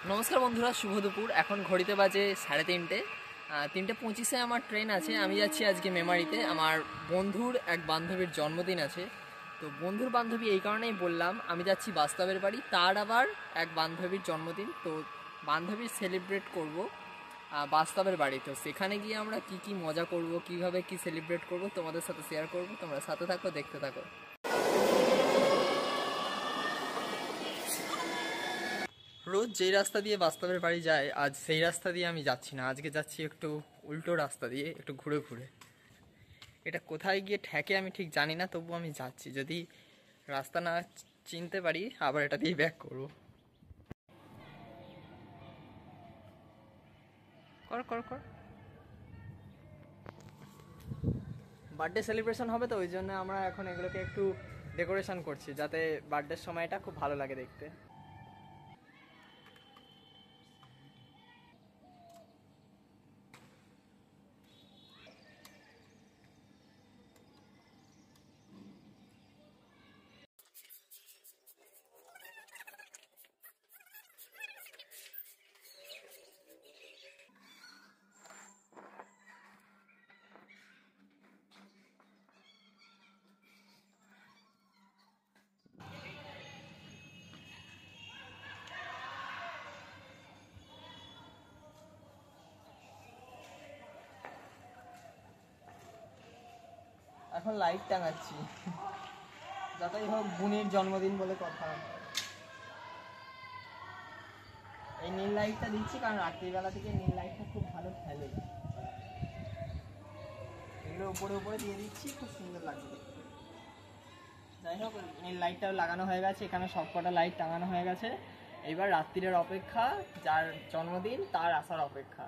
নমস্কার বন্ধুরা, শুভ দুপুর। এখন ঘড়িতে বাজে 3:30। 3:25-এ আমার ট্রেন আছে। আমি যাচ্ছি আজকে মেমারিতে। আমার বন্ধুর এক বান্ধবীর জন্মদিন আছে। তো বন্ধুর বান্ধবী এই কারণেই বললাম, আমি যাচ্ছি বাস্তবের বাড়ি, তার আবার এক বান্ধবীর জন্মদিন। তো বান্ধবীর সেলিব্রেট করব বাস্তবের বাড়ি। তো সেখানে গিয়ে আমরা কি কি মজা করব, কিভাবে কি সেলিব্রেট করব তোমাদের সাথে শেয়ার করব। তোমরা সাথে থাকো, দেখতে থাকো। রোজ যেই রাস্তা দিয়ে বাস্তবের বাড়ি যায়, আজ সেই রাস্তা দিয়ে আমি যাচ্ছি না। আজকে যাচ্ছি একটু উল্টো রাস্তা দিয়ে, একটু ঘুরে ঘুরে। এটা কোথায় গিয়ে ঠেকে আমি ঠিক জানি না, তবু আমি যাচ্ছি। যদি রাস্তা না চিনতে পারি, আবার এটা দিয়ে ব্যাক করবো। কর কর কর। বার্থডে সেলিব্রেশন হবে, তো ওই জন্য আমরা এখন এগুলোকে একটু ডেকোরেশন করছি, যাতে বার্থডের সময়টা খুব ভালো লাগে দেখতে। এখন লাইট টাঙাচ্ছি, যতই হোক বোনের জন্মদিন বলে কথা। এই নীল লাইটটা দিচ্ছি কারণ রাত্রিবেলা থেকে নীল লাইটটা খুব ভালো খেলে। এগুলো উপরে উপরে দিয়ে দিচ্ছি, খুব সুন্দর লাগবে। যাই হোক, নীল লাইটটাও লাগানো হয়ে গেছে, এখানে সবকটা লাইট টাঙানো হয়ে গেছে। এইবার রাত্রির অপেক্ষা, যার জন্মদিন তার আসার অপেক্ষা।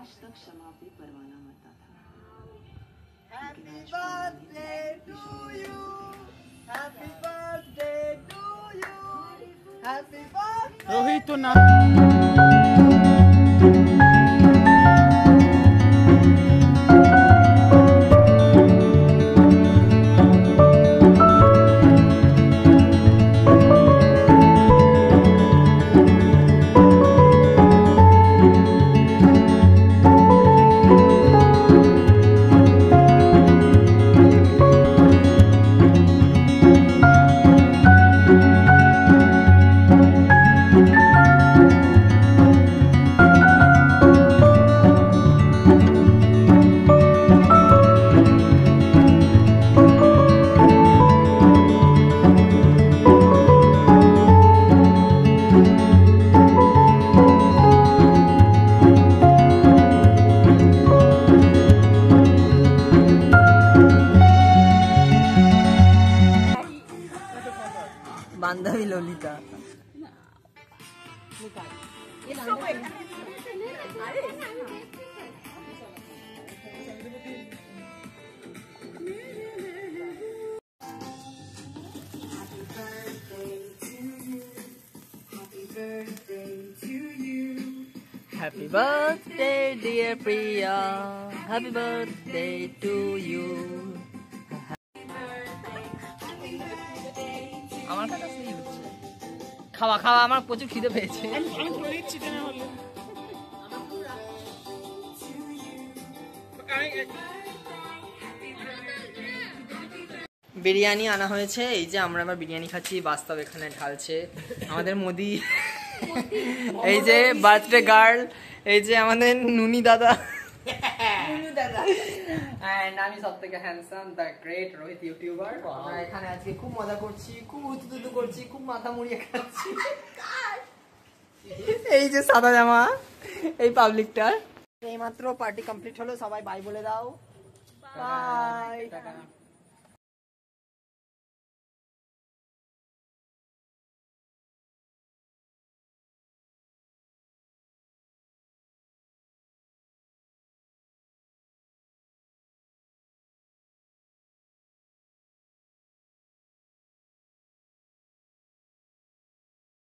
आज तक समाप्ति परवाना मरता था। Happy birthday to you, happy birthday to you, happy birthday. Rohit तो ना বান্ধবী Lalita. Happy birthday dear Priya, happy birthday to you. আমার কাছে সেই হচ্ছে খাওয়া খাওয়া, আমার প্রচুর খিদে পেয়েছে। বিরিয়ানি আনা হয়েছে, এই যে আমরা আবার বিরিয়ানি খাচ্ছি। বাস্তব এখানে ঢালছে আমাদের মোদি। এই যে বার্থডে গার্ল, এই যে আমাদের নুনি দাদা। And আমি সব থেকে handsome the great Rohit YouTuber. আমরা এখানে আজকে খুব মজা করছি, খুব উতুতুতু করছি, খুব মাথা মুড়িয়ে খাচ্ছি। এই যে সাদা জামা, এই পাবলিকটার। এইমাত্র পার্টি কমপ্লিট হলো, সবাই বাই বলে দাও। বাই।